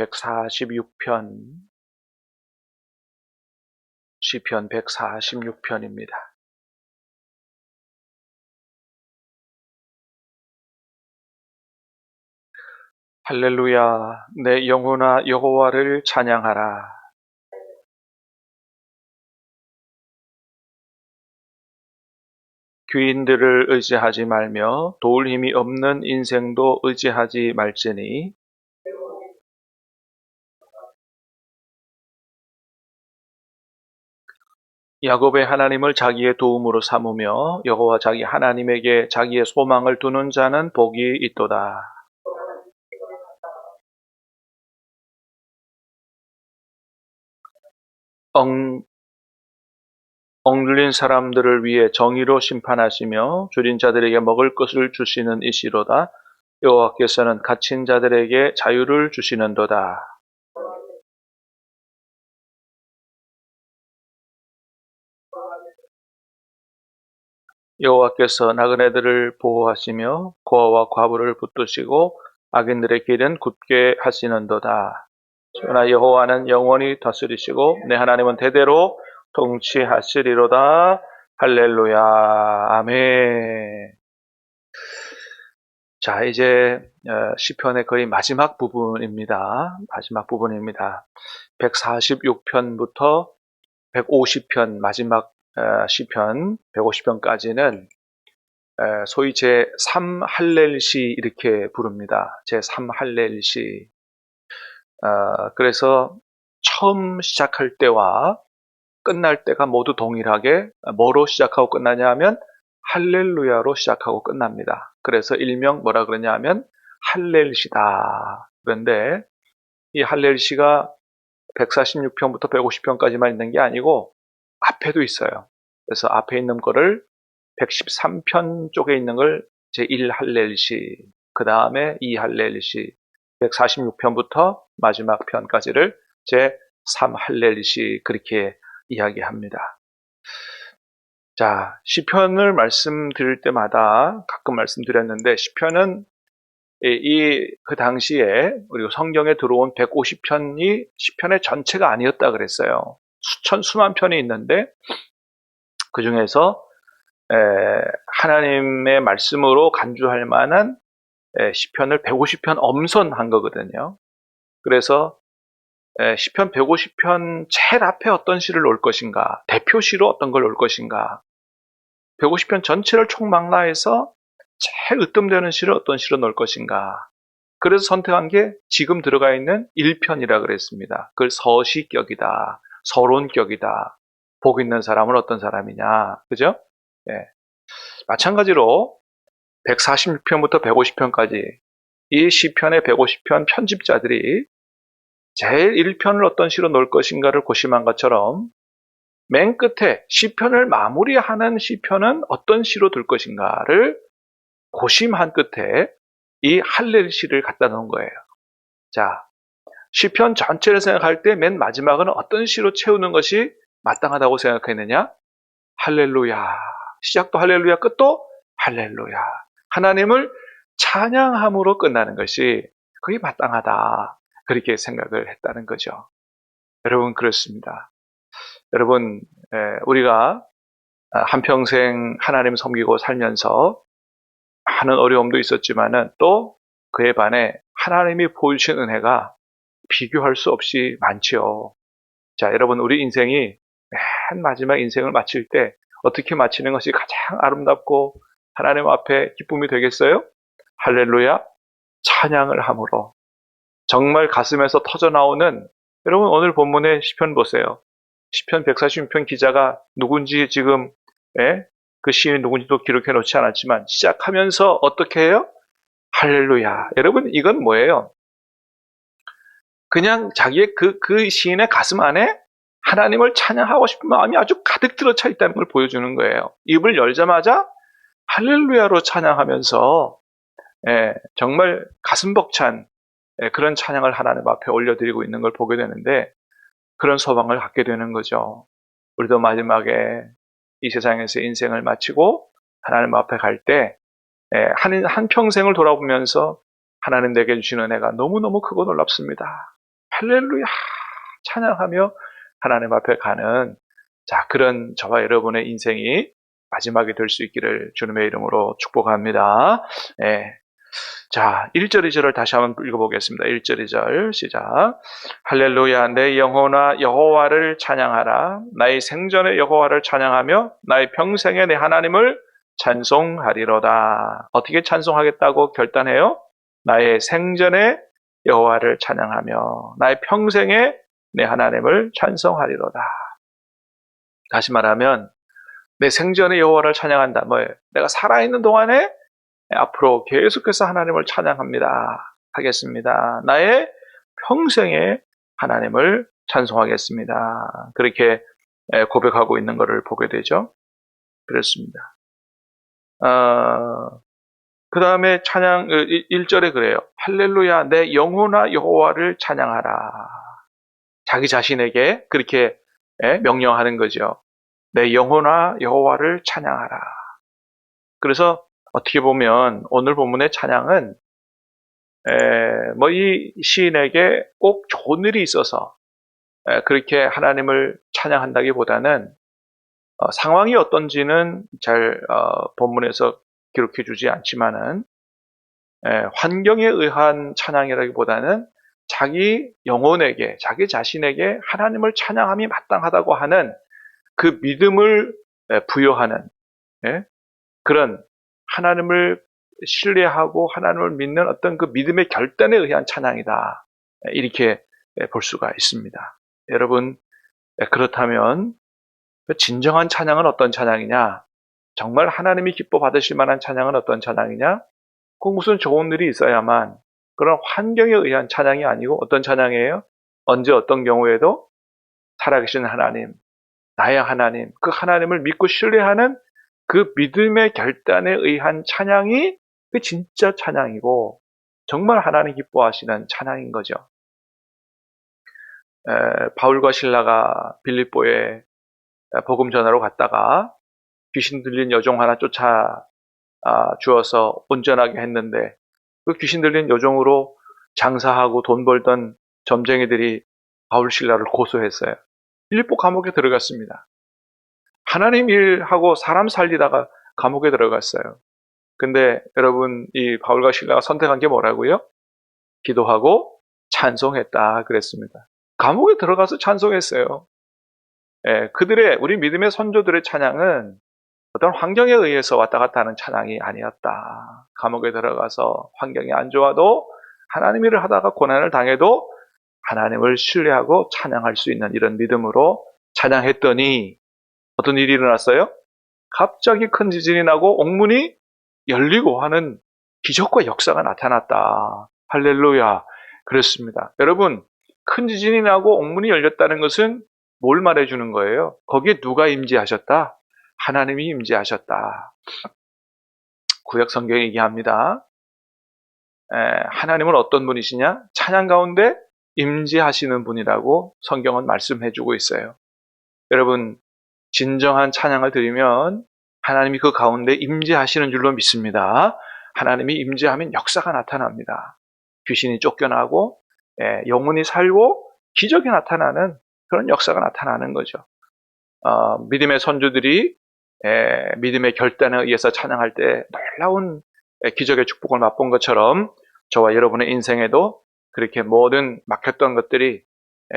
146편, 시편 146편입니다. 할렐루야, 내 영혼아 여호와를 찬양하라. 귀인들을 의지하지 말며 도울 힘이 없는 인생도 의지하지 말지니 야곱의 하나님을 자기의 도움으로 삼으며 여호와 자기 하나님에게 자기의 소망을 두는 자는 복이 있도다. 억눌린 사람들을 위해 정의로 심판하시며 줄인 자들에게 먹을 것을 주시는 이시로다. 여호와께서는 갇힌 자들에게 자유를 주시는도다. 여호와께서 나그네들을 보호하시며 고아와 과부를 붙드시고 악인들의 길은 굳게 하시는도다. 그러나 여호와는 영원히 다스리시고 내 하나님은 대대로 통치하시리로다. 할렐루야. 아멘. 자, 이제 시편의 거의 마지막 부분입니다. 146편부터 150편 마지막 시편 150편까지는 소위 제3할렐시 이렇게 부릅니다. 제3할렐시. 그래서 처음 시작할 때와 끝날 때가 모두 동일하게 뭐로 시작하고 끝나냐 하면 할렐루야로 시작하고 끝납니다. 그래서 일명 뭐라 그러냐 하면 할렐시다. 그런데 이 할렐시가 146편부터 150편까지만 있는 게 아니고 앞에도 있어요. 그래서 앞에 있는 거를 113편 쪽에 있는 걸 제1할렐시, 그 다음에 2할렐시, 146편부터 마지막 편까지를 제3할렐시 그렇게 이야기합니다. 자, 시편을 말씀드릴 때마다 가끔 말씀드렸는데 시편은 그 당시에 그리고 성경에 들어온 150편이 시편의 전체가 아니었다 그랬어요. 수만 편이 있는데 그 중에서 하나님의 말씀으로 간주할 만한 시편을 150편 엄선한 거거든요. 그래서 시편 150편 제일 앞에 어떤 시를 놓을 것인가, 대표시로 어떤 걸 놓을 것인가, 150편 전체를 총망라해서 제일 으뜸되는 시를 어떤 시로 놓을 것인가. 그래서 선택한 게 지금 들어가 있는 1편이라 그랬습니다. 그걸 서시격이다, 서론격이다. 복 있는 사람은 어떤 사람이냐, 그죠? 마찬가지로 146편부터 150편까지 이 시편의 150편 편집자들이 제일 1편을 어떤 시로 놓을 것인가를 고심한 것처럼 맨 끝에 시편을 마무리하는 시편은 어떤 시로 둘 것인가를 고심한 끝에 이 할렐시를 갖다 놓은 거예요. 자, 시편 전체를 생각할 때 맨 마지막은 어떤 시로 채우는 것이 마땅하다고 생각했느냐? 할렐루야. 시작도 할렐루야, 끝도 할렐루야. 하나님을 찬양함으로 끝나는 것이 그게 마땅하다. 그렇게 생각을 했다는 거죠. 여러분, 그렇습니다. 여러분, 우리가 한평생 하나님 섬기고 살면서 많은 어려움도 있었지만은 또 그에 반해 하나님이 보여주신 은혜가 비교할 수 없이 많지요. 자, 여러분, 우리 인생이 맨 마지막 인생을 마칠 때 어떻게 마치는 것이 가장 아름답고 하나님 앞에 기쁨이 되겠어요? 할렐루야, 찬양을 함으로 정말 가슴에서 터져나오는, 여러분 오늘 본문의 시편 보세요. 시편 146편 기자가 누군지 지금 그 시인이 누군지도 기록해 놓지 않았지만 시작하면서 어떻게 해요? 할렐루야. 여러분, 이건 뭐예요? 그냥 자기의 그 시인의 가슴 안에 하나님을 찬양하고 싶은 마음이 아주 가득 들어차 있다는 걸 보여주는 거예요. 입을 열자마자 할렐루야로 찬양하면서 정말 가슴 벅찬 그런 찬양을 하나님 앞에 올려드리고 있는 걸 보게 되는데 그런 소망을 갖게 되는 거죠. 우리도 마지막에 이 세상에서 인생을 마치고 하나님 앞에 갈 때 한 평생을 돌아보면서 하나님 내게 주신 은혜가 너무너무 크고 놀랍습니다. 할렐루야 찬양하며 하나님 앞에 가는 자 그런 저와 여러분의 인생이 마지막이 될 수 있기를 주님의 이름으로 축복합니다. 예. 자, 1절, 2절을 다시 한번 읽어보겠습니다. 1절, 2절 시작. 할렐루야 내 영혼아 여호와를 찬양하라. 나의 생전에 여호와를 찬양하며 나의 평생에 내 하나님을 찬송하리로다. 어떻게 찬송하겠다고 결단해요? 나의 생전에 여호와를 찬양하며 나의 평생에 내 하나님을 찬송하리로다. 다시 말하면 내 생전에 여호와를 찬양한다. 뭐예요? 내가 살아있는 동안에 앞으로 계속해서 하나님을 찬양합니다. 하겠습니다. 나의 평생에 하나님을 찬송하겠습니다. 그렇게 고백하고 있는 것을 보게 되죠. 그렇습니다. 그 다음에 찬양 1절에 그래요. 할렐루야 내 영혼아 여호와를 찬양하라. 자기 자신에게 그렇게 명령하는 거죠. 내 영혼아 여호와를 찬양하라. 그래서 어떻게 보면 오늘 본문의 찬양은 이 시인에게 꼭 좋은 일이 있어서 그렇게 하나님을 찬양한다기보다는 상황이 어떤지는 잘 본문에서 기록해 주지 않지만은 환경에 의한 찬양이라기보다는 자기 영혼에게 자기 자신에게 하나님을 찬양함이 마땅하다고 하는 그 믿음을 부여하는 그런 하나님을 신뢰하고 하나님을 믿는 어떤 그 믿음의 결단에 의한 찬양이다. 이렇게 볼 수가 있습니다. 여러분 그렇다면 진정한 찬양은 어떤 찬양이냐? 정말 하나님이 기뻐 받으실 만한 찬양은 어떤 찬양이냐? 꼭 무슨 좋은 일이 있어야만 그런 환경에 의한 찬양이 아니고 어떤 찬양이에요? 언제 어떤 경우에도 살아계신 하나님, 나의 하나님, 그 하나님을 믿고 신뢰하는 그 믿음의 결단에 의한 찬양이 그 진짜 찬양이고 정말 하나님 기뻐하시는 찬양인 거죠. 바울과 실라가 빌립보에 복음 전하러 갔다가 귀신 들린 여종 하나 쫓아 주어서 온전하게 했는데 그 귀신 들린 여종으로 장사하고 돈 벌던 점쟁이들이 바울 신라를 고소했어요. 빌립보 감옥에 들어갔습니다. 하나님 일하고 사람 살리다가 감옥에 들어갔어요. 근데 여러분 이 바울과 실라가 선택한 게 뭐라고요? 기도하고 찬송했다 그랬습니다. 감옥에 들어가서 찬송했어요. 그들의 우리 믿음의 선조들의 찬양은 어떤 환경에 의해서 왔다 갔다 하는 찬양이 아니었다. 감옥에 들어가서 환경이 안 좋아도 하나님 일을 하다가 고난을 당해도 하나님을 신뢰하고 찬양할 수 있는 이런 믿음으로 찬양했더니 어떤 일이 일어났어요? 갑자기 큰 지진이 나고 옥문이 열리고 하는 기적과 역사가 나타났다. 할렐루야. 그렇습니다. 여러분, 큰 지진이 나고 옥문이 열렸다는 것은 뭘 말해주는 거예요? 거기에 누가 임재하셨다? 하나님이 임재하셨다. 구약 성경에 얘기합니다. 하나님은 어떤 분이시냐? 찬양 가운데 임재하시는 분이라고 성경은 말씀해주고 있어요. 여러분, 진정한 찬양을 드리면 하나님이 그 가운데 임재하시는 줄로 믿습니다. 하나님이 임재하면 역사가 나타납니다. 귀신이 쫓겨나고 영혼이 살고 기적이 나타나는 그런 역사가 나타나는 거죠. 믿음의 선조들이 믿음의 결단에 의해서 찬양할 때 놀라운 기적의 축복을 맛본 것처럼 저와 여러분의 인생에도 그렇게 모든 막혔던 것들이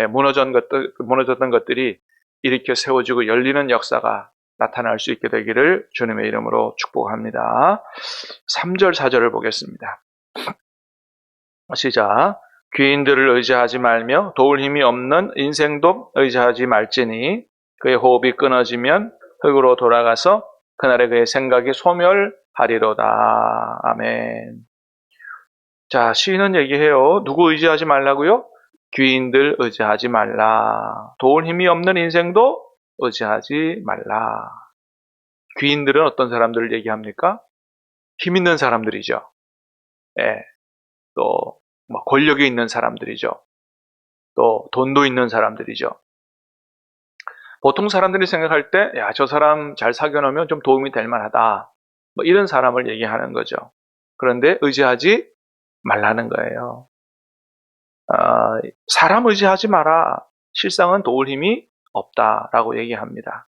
무너졌던 것들이 일으켜 세워지고 열리는 역사가 나타날 수 있게 되기를 주님의 이름으로 축복합니다. 3절, 4절을 보겠습니다. 시작. 귀인들을 의지하지 말며 도울 힘이 없는 인생도 의지하지 말지니 그의 호흡이 끊어지면 흙으로 돌아가서 그날에 그의 생각이 소멸하리로다. 아멘. 자, 시인은 얘기해요. 누구 의지하지 말라고요? 귀인들 의지하지 말라. 도울 힘이 없는 인생도 의지하지 말라. 귀인들은 어떤 사람들을 얘기합니까? 힘 있는 사람들이죠. 또 권력이 있는 사람들이죠. 또 돈도 있는 사람들이죠. 보통 사람들이 생각할 때, 저 사람 잘 사귀어놓으면 좀 도움이 될 만하다. 이런 사람을 얘기하는 거죠. 그런데 의지하지 말라는 거예요. 사람 의지하지 마라. 실상은 도울 힘이 없다라고 얘기합니다.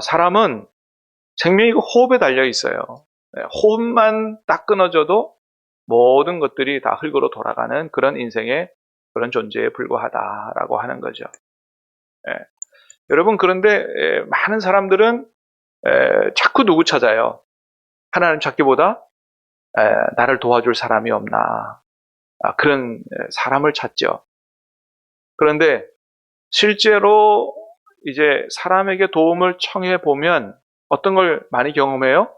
사람은 생명이 호흡에 달려 있어요. 호흡만 딱 끊어져도 모든 것들이 다 흙으로 돌아가는 그런 인생의 그런 존재에 불과하다라고 하는 거죠. 여러분, 그런데 많은 사람들은 자꾸 누구 찾아요? 하나님 찾기보다 나를 도와줄 사람이 없나, 그런 사람을 찾죠. 그런데 실제로 이제 사람에게 도움을 청해 보면 어떤 걸 많이 경험해요?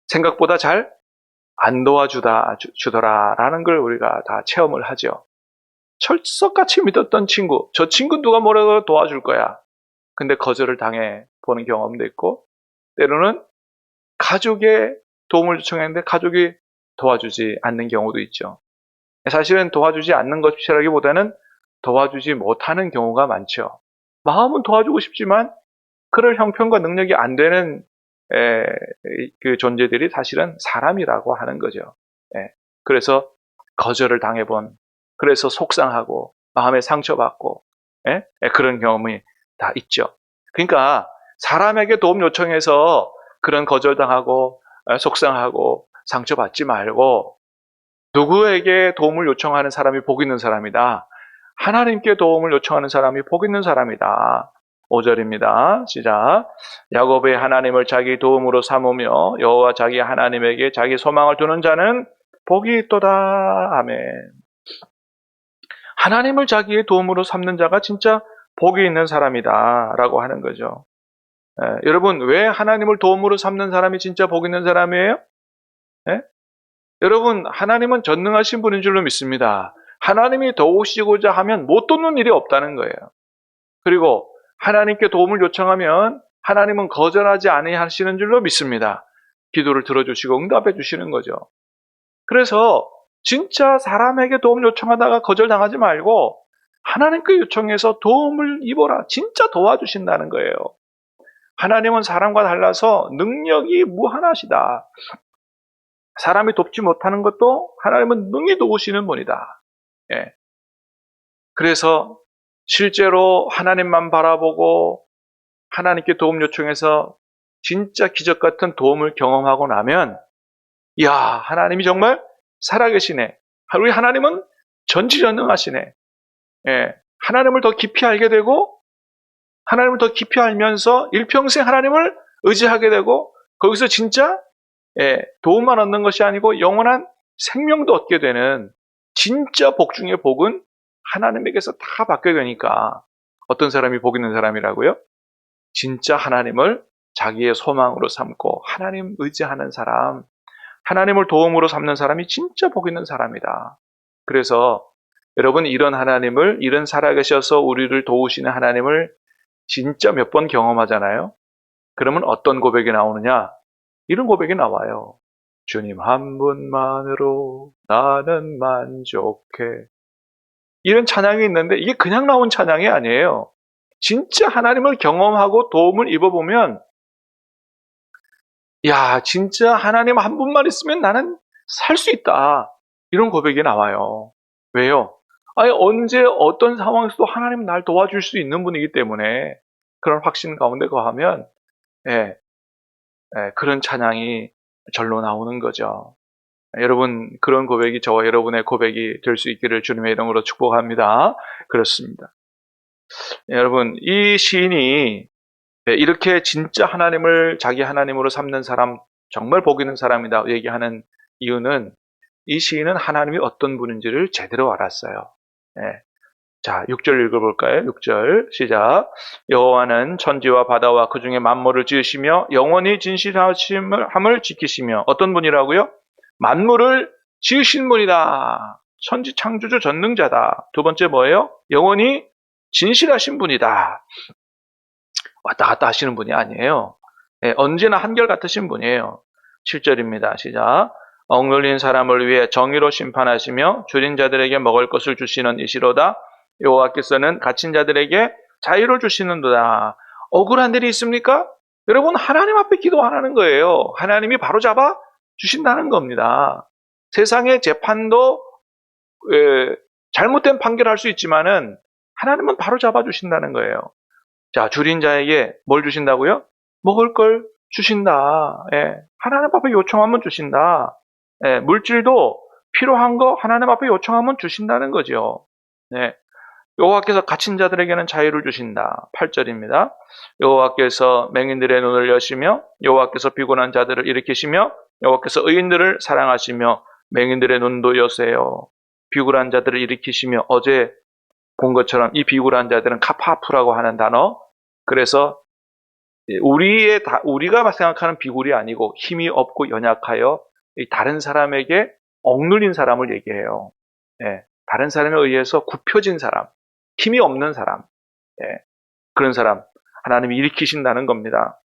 생각보다 잘 안 도와주더라라는 걸 우리가 다 체험을 하죠. 철석같이 믿었던 친구, 저 친구 누가 뭐라고 도와줄 거야. 근데 거절을 당해 보는 경험도 있고, 때로는 가족의 도움을 요청했는데 가족이 도와주지 않는 경우도 있죠. 사실은 도와주지 않는 것이라기보다는 도와주지 못하는 경우가 많죠. 마음은 도와주고 싶지만 그럴 형편과 능력이 안 되는 그 존재들이 사실은 사람이라고 하는 거죠. 그래서 거절을 당해본, 그래서 속상하고 마음에 상처받고 그런 경험이 다 있죠. 그러니까 사람에게 도움 요청해서 그런 거절당하고 속상하고 상처받지 말고, 누구에게 도움을 요청하는 사람이 복 있는 사람이다. 하나님께 도움을 요청하는 사람이 복 있는 사람이다. 5절입니다. 시작. 야곱의 하나님을 자기 도움으로 삼으며 여호와 자기 하나님에게 자기 소망을 두는 자는 복이 있도다. 아멘. 하나님을 자기의 도움으로 삼는 자가 진짜 복이 있는 사람이다 라고 하는 거죠. 여러분, 왜 하나님을 도움으로 삼는 사람이 진짜 복 있는 사람이에요? 여러분, 하나님은 전능하신 분인 줄로 믿습니다. 하나님이 도우시고자 하면 못 돕는 일이 없다는 거예요. 그리고 하나님께 도움을 요청하면 하나님은 거절하지 아니하시는 줄로 믿습니다. 기도를 들어주시고 응답해 주시는 거죠. 그래서 진짜 사람에게 도움 요청하다가 거절당하지 말고 하나님께 요청해서 도움을 입어라. 진짜 도와주신다는 거예요. 하나님은 사람과 달라서 능력이 무한하시다. 사람이 돕지 못하는 것도 하나님은 능히 도우시는 분이다. 그래서 실제로 하나님만 바라보고 하나님께 도움 요청해서 진짜 기적 같은 도움을 경험하고 나면, 이야, 하나님이 정말 살아계시네. 우리 하나님은 전지전능하시네. 하나님을 더 깊이 알게 되고, 하나님을 더 깊이 알면서 일평생 하나님을 의지하게 되고, 거기서 진짜 도움만 얻는 것이 아니고 영원한 생명도 얻게 되는 진짜 복 중의 복은 하나님에게서 다 받게 되니까, 어떤 사람이 복 있는 사람이라고요? 진짜 하나님을 자기의 소망으로 삼고 하나님 의지하는 사람, 하나님을 도움으로 삼는 사람이 진짜 복 있는 사람이다. 그래서 여러분, 이런 하나님을, 이런 살아계셔서 우리를 도우시는 하나님을 진짜 몇 번 경험하잖아요. 그러면 어떤 고백이 나오느냐? 이런 고백이 나와요. 주님 한 분만으로 나는 만족해. 이런 찬양이 있는데 이게 그냥 나온 찬양이 아니에요. 진짜 하나님을 경험하고 도움을 입어보면, 야, 진짜 하나님 한 분만 있으면 나는 살 수 있다. 이런 고백이 나와요. 왜요? 아니, 언제 어떤 상황에서도 하나님은 날 도와줄 수 있는 분이기 때문에 그런 확신 가운데 거하면 그런 찬양이 절로 나오는 거죠. 여러분, 그런 고백이 저와 여러분의 고백이 될 수 있기를 주님의 이름으로 축복합니다. 그렇습니다. 여러분, 이 시인이 이렇게 진짜 하나님을 자기 하나님으로 삼는 사람, 정말 복 있는 사람이다 얘기하는 이유는, 이 시인은 하나님이 어떤 분인지를 제대로 알았어요. 자, 6절 읽어볼까요? 6절 시작. 여호와는 천지와 바다와 그 중에 만물을 지으시며 영원히 진실함을 지키시며, 어떤 분이라고요? 만물을 지으신 분이다. 천지 창조주 전능자다. 두 번째 뭐예요? 영원히 진실하신 분이다. 왔다 갔다 하시는 분이 아니에요. 언제나 한결같으신 분이에요. 7절입니다. 시작. 억눌린 사람을 위해 정의로 심판하시며 줄인 자들에게 먹을 것을 주시는 이시로다. 여호와께서는 갇힌 자들에게 자유를 주시는도다. 억울한 일이 있습니까? 여러분, 하나님 앞에 기도하라는 거예요. 하나님이 바로잡아 주신다는 겁니다. 세상의 재판도 잘못된 판결할 수 있지만은 하나님은 바로 잡아주신다는 거예요. 자, 줄인 자에게 뭘 주신다고요? 먹을 걸 주신다. 예, 하나님 앞에 요청하면 주신다. 예, 물질도 필요한 거 하나님 앞에 요청하면 주신다는 거죠. 예, 여호와께서 갇힌 자들에게는 자유를 주신다. 8절입니다. 여호와께서 맹인들의 눈을 여시며 여호와께서 피곤한 자들을 일으키시며 여호와께서 의인들을 사랑하시며 맹인들의 눈도 여세요. 비굴한 자들을 일으키시며 어제 본 것처럼 이 비굴한 자들은 카파프라고 하는 단어. 그래서 우리가 생각하는 비굴이 아니고 힘이 없고 연약하여 다른 사람에게 억눌린 사람을 얘기해요. 예, 다른 사람에 의해서 굽혀진 사람, 힘이 없는 사람, 예, 그런 사람 하나님이 일으키신다는 겁니다.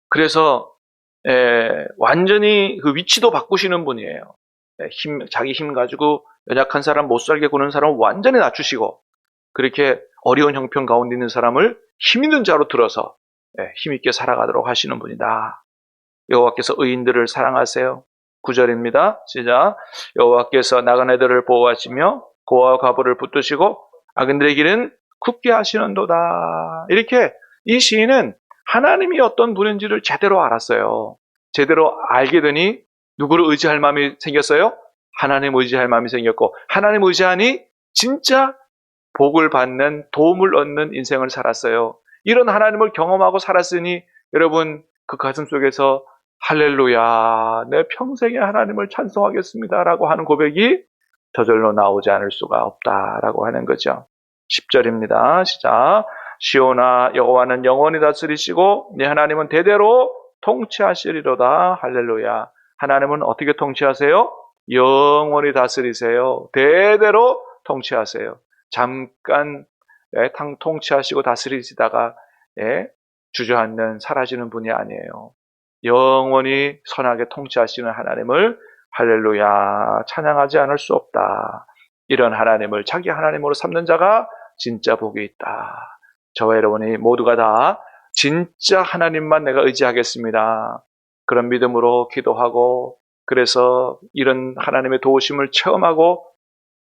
그래서 완전히 그 위치도 바꾸시는 분이에요. 자기 힘 가지고 연약한 사람, 못 살게 구는 사람을 완전히 낮추시고 그렇게 어려운 형편 가운데 있는 사람을 힘 있는 자로 들어서 힘있게 살아가도록 하시는 분이다. 여호와께서 의인들을 사랑하세요. 9절입니다. 시작. 여호와께서 나그네들을 보호하시며 고아와 과부를 붙드시고 악인들의 길은 굳게 하시는도다. 이렇게 이 시인은 하나님이 어떤 분인지를 제대로 알았어요. 제대로 알게 되니 누구를 의지할 마음이 생겼어요? 하나님 의지할 마음이 생겼고 하나님 의지하니 진짜 복을 받는 도움을 얻는 인생을 살았어요. 이런 하나님을 경험하고 살았으니 여러분 그 가슴 속에서 할렐루야 내 평생에 하나님을 찬송하겠습니다 라고 하는 고백이 저절로 나오지 않을 수가 없다라고 하는 거죠. 10절입니다. 시작. 시온아 여호와는 영원히 다스리시고 네 하나님은 대대로 통치하시리로다. 할렐루야. 하나님은 어떻게 통치하세요? 영원히 다스리세요. 대대로 통치하세요. 잠깐 통치하시고 다스리시다가 주저앉는 사라지는 분이 아니에요. 영원히 선하게 통치하시는 하나님을 할렐루야 찬양하지 않을 수 없다. 이런 하나님을 자기 하나님으로 삼는 자가 진짜 복이 있다. 저와 여러분이 모두가 다 진짜 하나님만 내가 의지하겠습니다. 그런 믿음으로 기도하고 그래서 이런 하나님의 도우심을 체험하고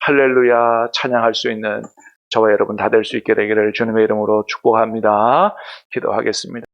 할렐루야 찬양할 수 있는 저와 여러분 다 될 수 있게 되기를 주님의 이름으로 축복합니다. 기도하겠습니다.